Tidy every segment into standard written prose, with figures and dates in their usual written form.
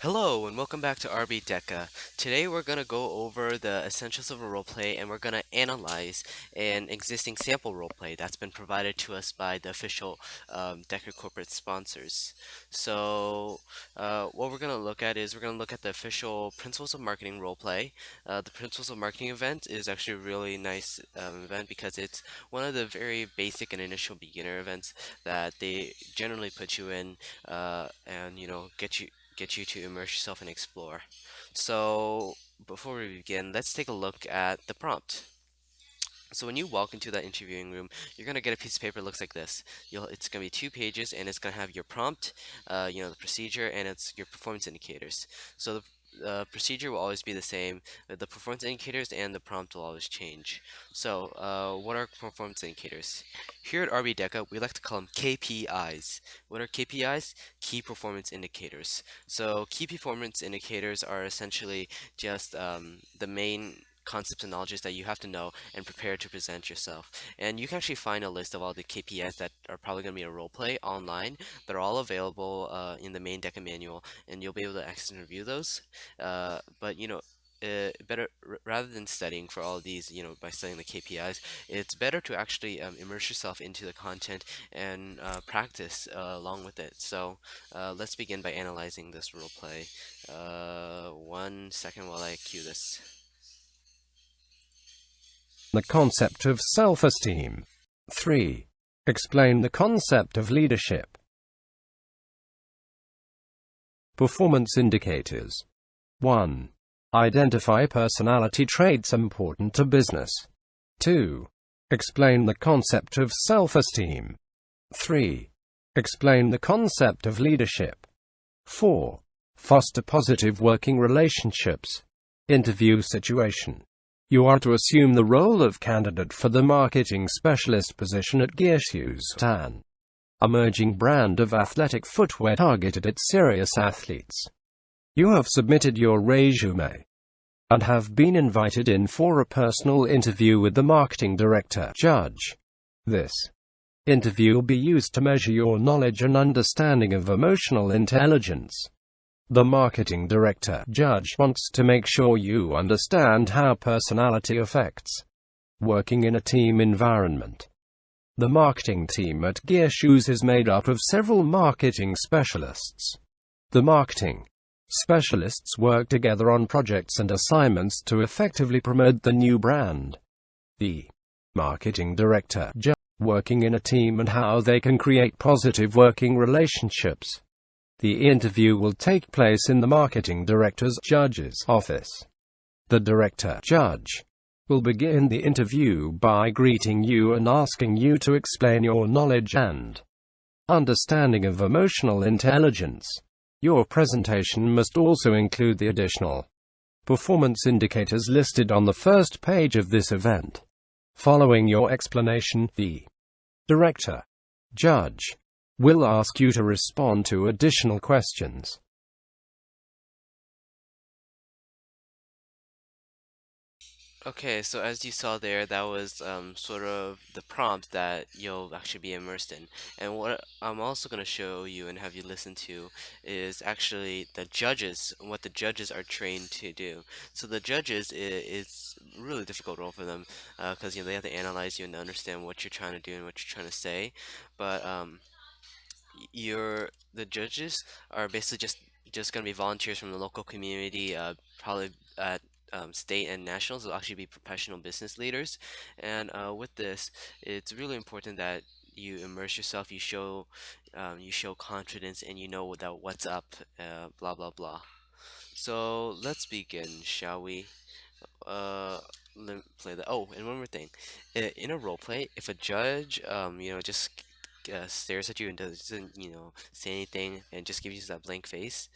Hello and welcome back to RB DECA. Today we're going to go over the essentials of a roleplay and we're going to analyze an existing sample roleplay that's been provided to us by the official DECA corporate sponsors. What we're going to look at is we're going to look at the official Principles of Marketing roleplay. The Principles of Marketing event is actually a really nice event because it's one of the very basic and initial beginner events that they generally put you in and get you to immerse yourself and explore. So before we begin, let's take a look at the prompt. So when you walk into that interviewing room, you're gonna get a piece of paper that looks like this. It's gonna be 2 pages, and it's gonna have your prompt, the procedure, and it's your performance indicators. So the procedure will always be the same. The performance indicators and the prompt will always change. So what are performance indicators? Here at RB DECA, we like to call them KPIs. What are KPIs? Key performance indicators. So key performance indicators are essentially just the main concepts and knowledges that you have to know and prepare to present yourself. And you can actually find a list of all the KPIs that are probably going to be a role play online. They're all available in the main DECA manual, and you'll be able to access and review those. Better rather than studying for all of these, by studying the KPIs, it's better to actually immerse yourself into the content and practice along with it. So let's begin by analyzing this role play. 1 second while I cue this. The concept of self-esteem. 3. Explain the concept of leadership. Performance indicators. 1. Identify personality traits important to business. 2. Explain the concept of self-esteem. 3. Explain the concept of leadership. 4. Foster positive working relationships. Interview situation. You are to assume the role of candidate for the marketing specialist position at Gearshoes Tan, emerging brand of athletic footwear targeted at serious athletes. You have submitted your resume and have been invited in for a personal interview with the marketing director judge. This interview will be used to measure your knowledge and understanding of emotional intelligence. The marketing director judge wants to make sure you understand how personality affects working in a team environment. The marketing team at Gearshoes is made up of several marketing specialists. The marketing specialists work together on projects and assignments to effectively promote the new brand. The marketing director judge working in a team and how they can create positive working relationships. The interview will take place in the marketing director's judge's office. The director judge will begin the interview by greeting you and asking you to explain your knowledge and understanding of emotional intelligence. Your presentation must also include the additional performance indicators listed on the first page of this event. Following your explanation, the director judge will ask you to respond to additional questions. Okay, so as you saw there, that was sort of the prompt that you'll actually be immersed in. And what I'm also going to show you and have you listen to is actually what the judges are trained to do. So the judges, it's a really difficult role for them because they have to analyze you and understand what you're trying to do and what you're trying to say. But the judges are basically just going to be volunteers from the local community, probably at state and nationals. They'll actually be professional business leaders, and with this, it's really important that you immerse yourself. You show confidence, and you know that what's up. Blah blah blah. So let's begin, shall we? Uh, let me play that. Oh, and one more thing. In a role play, if a judge, just stares at you and doesn't, say anything and just gives you that blank face,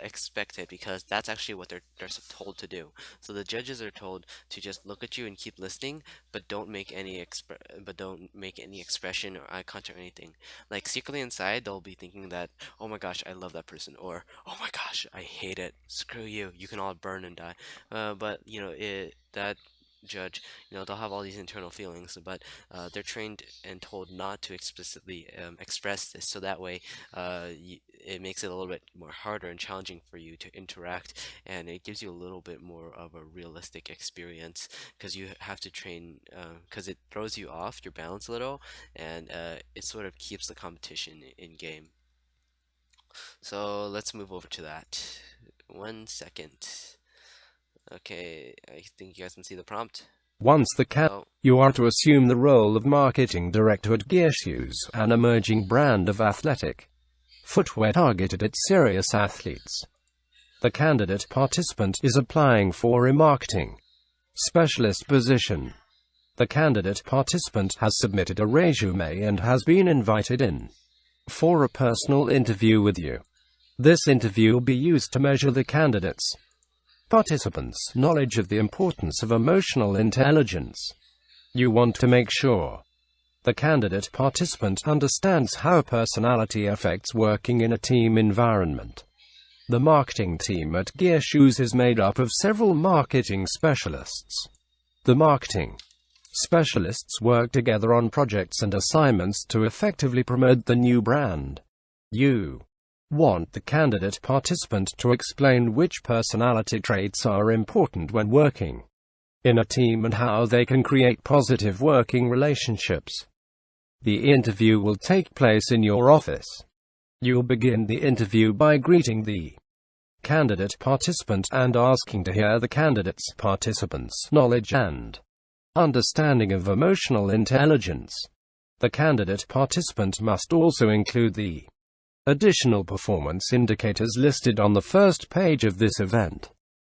expect it because that's actually what they're told to do. So the judges are told to just look at you and keep listening, but don't make any expression or eye contact or anything. Like secretly inside, they'll be thinking that, oh my gosh, I love that person, or oh my gosh, I hate it. Screw you. You can all burn and die. But judge, they'll have all these internal feelings, but they're trained and told not to explicitly express this, so that way it makes it a little bit more harder and challenging for you to interact, and it gives you a little bit more of a realistic experience because you have to train, because it throws you off your balance a little, and it sort of keeps the competition in game. So let's move over to that. 1 second. Okay, I think you guys can see the prompt. Once the Oh, you are to assume the role of marketing director at Gear Shoes, an emerging brand of athletic footwear targeted at serious athletes. The candidate participant is applying for a marketing specialist position. The candidate participant has submitted a resume and has been invited in for a personal interview with you. This interview will be used to measure the candidate's participants' knowledge of the importance of emotional intelligence. You want to make sure the candidate participant understands how personality affects working in a team environment. The marketing team at Gear Shoes is made up of several marketing specialists. The marketing specialists work together on projects and assignments to effectively promote the new brand. You want the candidate participant to explain which personality traits are important when working in a team and how they can create positive working relationships. The interview will take place in your office. You'll begin the interview by greeting the candidate participant and asking to hear the candidate's participant's knowledge and understanding of emotional intelligence. The candidate participant must also include the additional performance indicators listed on the first page of this event.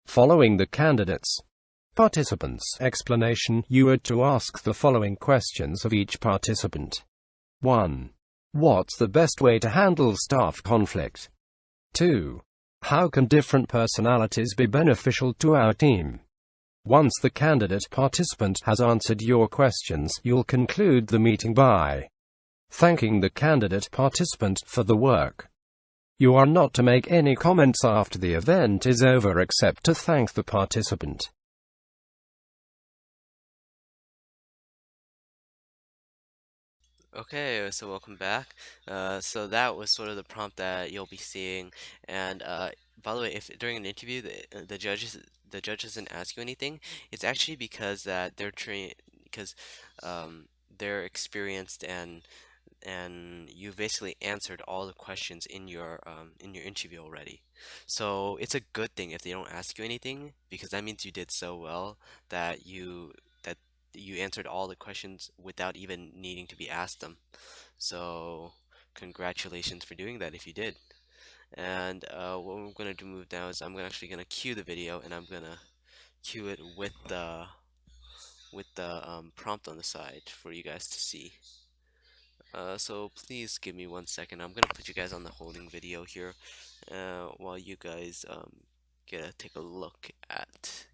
Following the candidate's participant's explanation, you are to ask the following questions of each participant. 1. What's the best way to handle staff conflict? 2. How can different personalities be beneficial to our team? Once the candidate participant has answered your questions, you'll conclude the meeting by thanking the candidate participant for the work. You are not to make any comments after the event is over except to thank the participant. okay, so welcome back. So that was sort of the prompt that you'll be seeing. And by the way, if during an interview the judge doesn't ask you anything, it's actually because that they're trained because they're experienced, and you basically answered all the questions in your interview already. So it's a good thing if they don't ask you anything, because that means you did so well that you answered all the questions without even needing to be asked them. So congratulations for doing that if you did. And what we're gonna do move now is actually gonna cue the video, and I'm gonna cue it with the prompt on the side for you guys to see. So please give me 1 second. I'm gonna put you guys on the holding video here, while you guys get to take a look at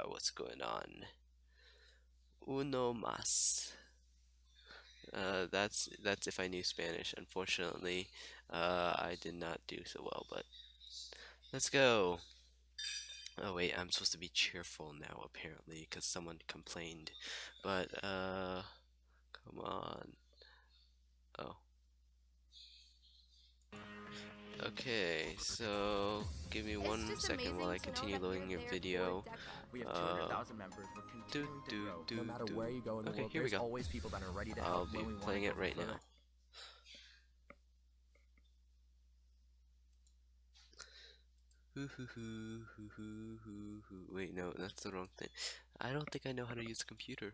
what's going on. Uno más. That's if I knew Spanish. Unfortunately, I did not do so well, but let's go. Oh wait, I'm supposed to be cheerful now apparently because someone complained. But come on. Oh. Okay, so give me It's one just second while amazing I to know continue that loading your they're there video. for DECA. We have Uh, 200,000 members. We're do continuing to do grow. do No matter do. where you go in the Okay, world, here we there's go. always people that are ready to I'll help be when we want to playing go it right further. now. Hoo hoo hoo hoo hoo hoo hoo. Wait, no, that's the wrong thing. I don't think I know how to use the computer.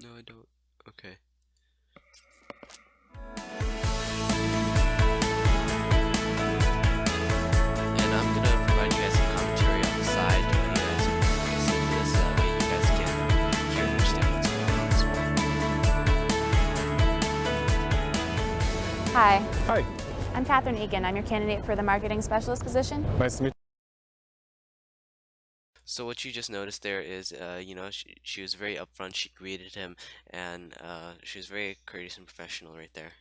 No, I don't. Okay. And I'm gonna provide you guys some commentary on the side when you guys listen to this. That way you guys can hear and understand what's going on as well. Hi, Hi, I'm Katherine Egan. I'm your candidate for the marketing specialist position. nice to meet So what you just noticed there is, she was very upfront. She greeted him, and she was very courteous and professional right there.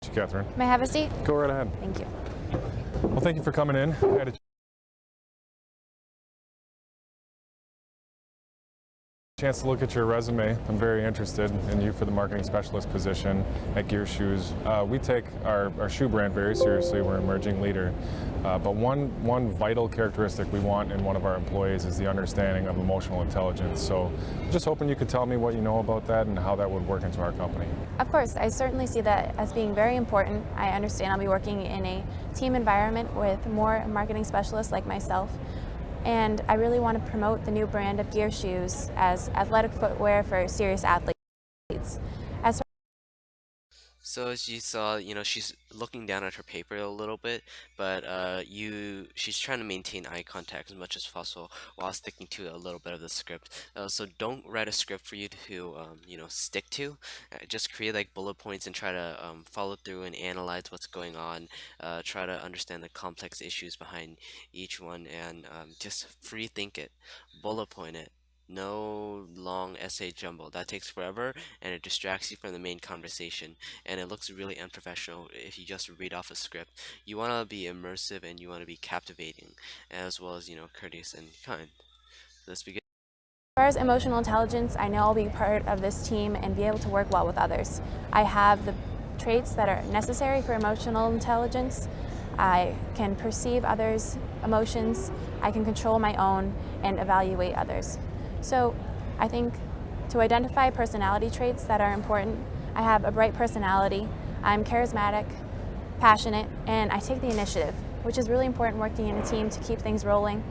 you, Catherine. May I have a seat? Go right ahead. Thank you. Well, thank you for coming in. I had a Chance to look at your resume. I'm very interested in you for the marketing specialist position at Gear Shoes. We take our shoe brand very seriously. We're an emerging leader. But one vital characteristic we want in one of our employees is the understanding of emotional intelligence. So just hoping you could tell me what you know about that and how that would work into our company. Of course, I certainly see that as being very important. I understand I'll be working in a team environment with more marketing specialists like myself. And I really want to promote the new brand of Gear Shoes as athletic footwear for serious athletes. As So as you saw, she's looking down at her paper a little bit, but she's trying to maintain eye contact as much as possible while sticking to a little bit of the script. So don't write a script for you to, stick to. Just create like bullet points and try to follow through and analyze what's going on. Try to understand the complex issues behind each one, and just free think it, bullet point it. No long essay jumble. That takes forever and it distracts you from the main conversation, and it looks really unprofessional if you just read off a script. You want to be immersive and you want to be captivating, as well as, courteous and kind. Let's begin. far as emotional intelligence, I know I'll be part of this team and be able to work well with others. I have the traits that are necessary for emotional intelligence. I can perceive others' emotions, I can control my own, and evaluate others. So I think to identify personality traits that are important, I have a bright personality, I'm charismatic, passionate, and I take the initiative, which is really important working in a team to keep things rolling.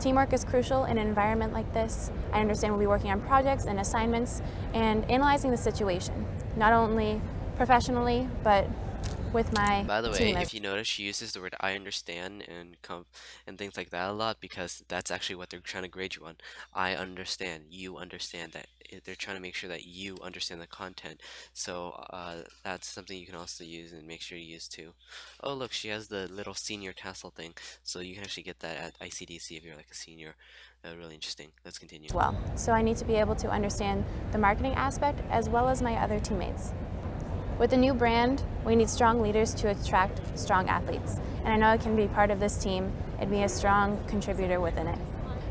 Teamwork is crucial in an environment like this. I understand we'll be working on projects and assignments and analyzing the situation, not only professionally, but with my By the way, teammates. if you notice, she uses the word "I understand" and things like that a lot, because that's actually what they're trying to grade you on. I understand. You understand that. They're trying to make sure that you understand the content. So that's something you can also use and make sure you use too. Oh, look, she has the little senior tassel thing, so you can actually get that at ICDC if you're like a senior. Really interesting. Let's continue. As well. So I need to be able to understand the marketing aspect as well as my other teammates. With a new brand, we need strong leaders to attract strong athletes. And I know I can be part of this team and be a strong contributor within it.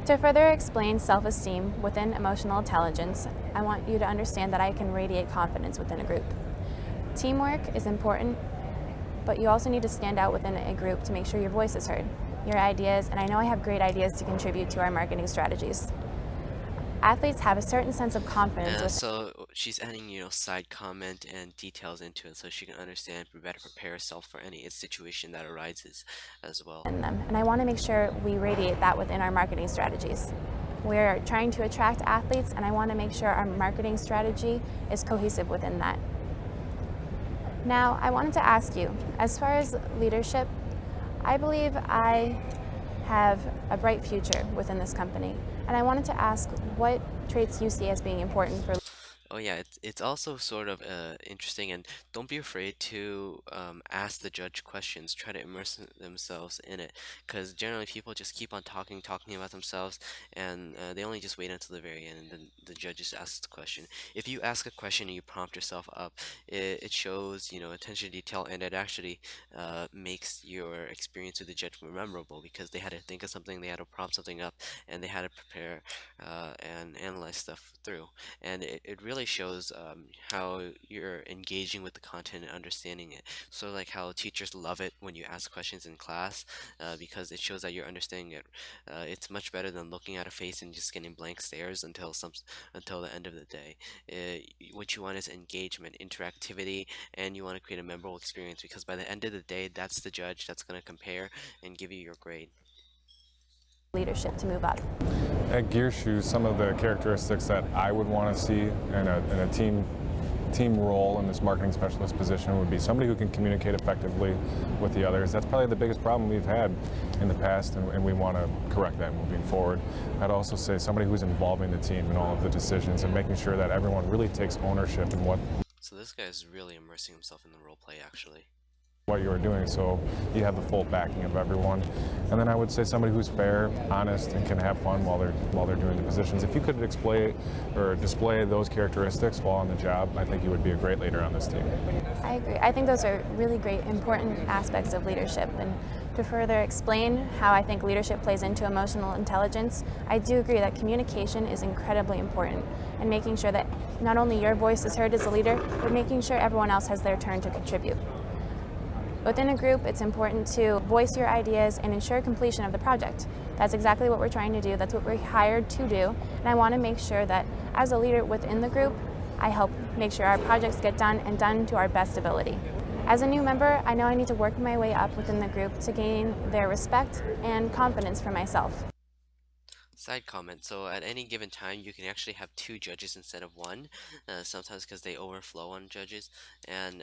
To further explain self-esteem within emotional intelligence, I want you to understand that I can radiate confidence within a group. Teamwork is important, but you also need to stand out within a group to make sure your voice is heard, your ideas, and I know I have great ideas to contribute to our marketing strategies. Athletes have a certain sense of confidence So she's adding, side comment and details into it so she can understand and better prepare herself for any situation that arises as well. within them, and I want to make sure we radiate that within our marketing strategies. We're trying to attract athletes, and I want to make sure our marketing strategy is cohesive within that. Now, I wanted to ask you, as far as leadership, I believe I have a bright future within this company, and I wanted to ask what traits you see as being important for. Oh yeah, it's also sort of interesting, and don't be afraid to ask the judge questions. Try to immerse themselves in it, because generally people just keep on talking about themselves, and they only just wait until the very end, and then the judge just asks the question. If you ask a question and you prompt yourself up, it shows, attention to detail, and it actually makes your experience with the judge more memorable, because they had to think of something, they had to prompt something up, and they had to prepare and analyze stuff through. And it really shows how you're engaging with the content and understanding it. So like how teachers love it when you ask questions in class, because it shows that you're understanding it. It's much better than looking at a face and just getting blank stares until the end of the day. What you want is engagement, interactivity, and you want to create a memorable experience, because by the end of the day, that's the judge that's going to compare and give you your grade. Leadership to move up. At Gear Shoes, some of the characteristics that I would want to see in a team role in this marketing specialist position would be somebody who can communicate effectively with the others. That's probably the biggest problem we've had in the past, and we want to correct that moving forward. I'd also say somebody who's involving the team in all of the decisions and making sure that everyone really takes ownership in what. So this guy is really immersing himself in the role play, actually. What you are doing, so you have the full backing of everyone. And then I would say somebody who's fair, honest, and can have fun while they're doing the positions. If you could display those characteristics while on the job, I think you would be a great leader on this team. I agree. I think those are really great, important aspects of leadership, and To further explain how I think leadership plays into emotional intelligence, I do agree that communication is incredibly important, and making sure that not only your voice is heard as a leader, but making sure everyone else has their turn to contribute. Within a group, it's important to voice your ideas and ensure completion of the project. That's exactly what we're trying to do. That's what we're hired to do. And I want to make sure that as a leader within the group, I help make sure our projects get done and done to our best ability. As a new member, I know I need to work my way up within the group to gain their respect and confidence for myself. Side comment. So at any given time, you can actually have two judges instead of one. Sometimes because they overflow on judges, and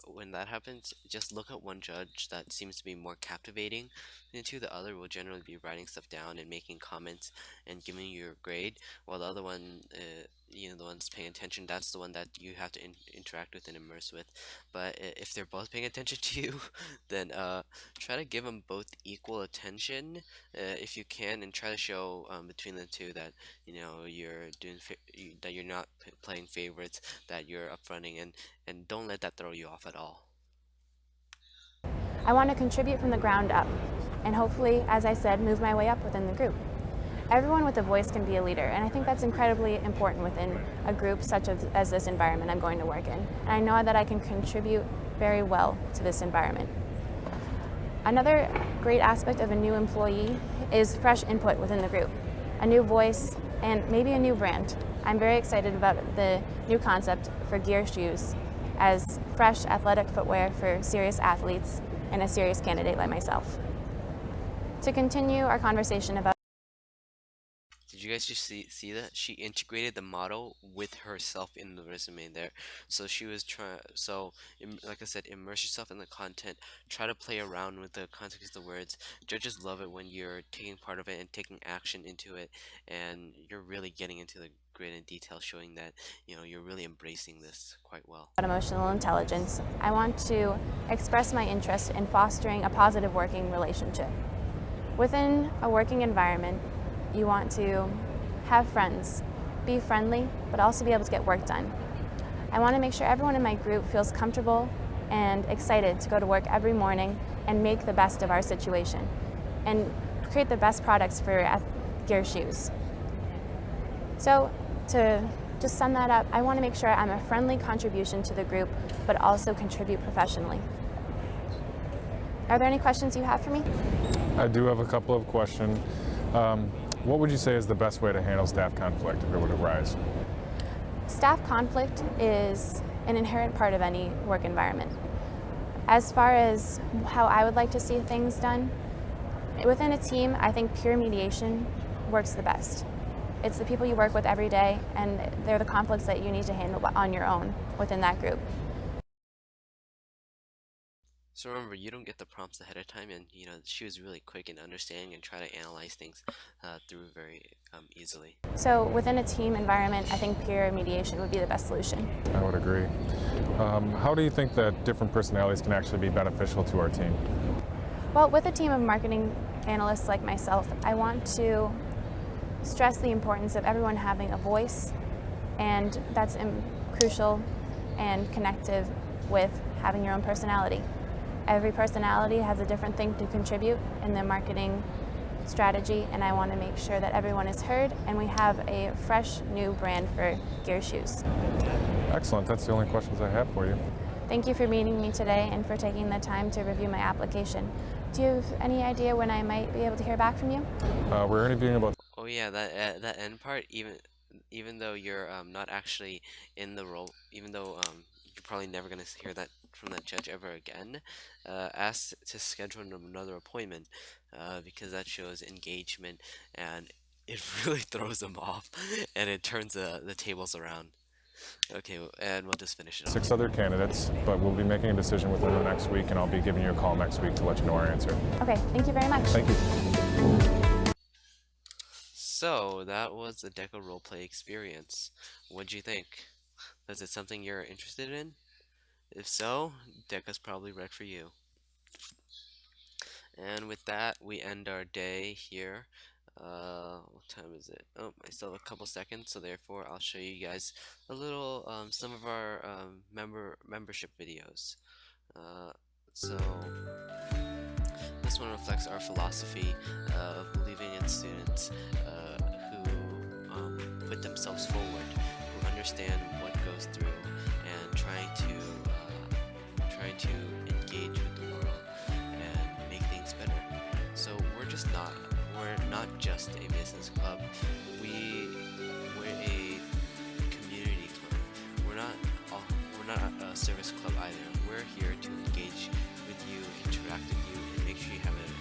when that happens, just look at one judge that seems to be more captivating. Into the other will generally be writing stuff down and making comments and giving you your grade, while the other one, the one's paying attention. That's the one that you have to interact with and immerse with. But if they're both paying attention to you, then try to give them both equal attention if you can, and try to show between the two that you're that you're not playing favorites, that you're upfronting, and don't let that throw you off at all. I want to contribute from the ground up, and hopefully, as I said, move my way up within the group. Everyone with a voice can be a leader, and I think that's incredibly important within a group such as this environment I'm going to work in. And I know that I can contribute very well to this environment. Another great aspect of a new employee is fresh input within the group, a new voice, and maybe a new brand. I'm very excited about the new concept for gear shoes as fresh athletic footwear for serious athletes and a serious candidate like myself. To continue our conversation about Did you guys just see that? She integrated the model with herself in the resume there. So she was trying, like I said, immerse yourself in the content, try to play around with the context of the words. Judges love it when you're taking part of it and taking action into it, and you're really getting into the grit and detail, showing that, you're really embracing this quite well. emotional intelligence, I want to express my interest in fostering a positive working relationship. Within a working environment, you want to have friends, be friendly, but also be able to get work done. I want to make sure everyone in my group feels comfortable and excited to go to work every morning and make the best of our situation and create the best products for gear shoes. So to just sum that up, I want to make sure I'm a friendly contribution to the group, but also contribute professionally. Are there any questions you have for me? I do have a couple of questions. What would you say is the best way to handle staff conflict if it would arise? Staff conflict is an inherent part of any work environment. As far as how I would like to see things done, within a team, I think peer mediation works the best. It's the people you work with every day, and they're the conflicts that you need to handle on your own within that group. So remember, you don't get the prompts ahead of time, and she was really quick in understanding and try to analyze things through very easily. So within a team environment, I think peer mediation would be the best solution. I would agree. How do you think that different personalities can actually be beneficial to our team? Well, with a team of marketing analysts like myself, I want to stress the importance of everyone having a voice, and that's crucial and connective with having your own personality. Every personality has a different thing to contribute in the marketing strategy, and I want to make sure that everyone is heard and we have a fresh new brand for gear shoes. Excellent. That's the only questions I have for you. Thank you for meeting me today and for taking the time to review my application. Do you have any idea when I might be able to hear back from you? We're interviewing about... Oh yeah, that end part, even though you're not actually in the role, even though you're probably never gonna hear that from that judge ever again, ask to schedule another appointment, because that shows engagement, and it really throws them off, and it turns the tables around. Okay, and we'll just finish it off. 6 other candidates, but we'll be making a decision within the next week, and I'll be giving you a call next week to let you know our answer. Okay, thank you very much. Thank you. So that was the DECA roleplay experience. What'd you think? Is it something you're interested in? If so, DECA's probably right for you. And with that, we end our day here. What time is it? Oh, I still have a couple seconds, so therefore I'll show you guys a little some of our membership videos. So reflects our philosophy of believing in students who put themselves forward, who understand what goes through, and trying to engage with the world and make things better. So we're not just a business club. We're a community club. We're not a service club either. We're here to engage with you, interact with you, and make sure you have a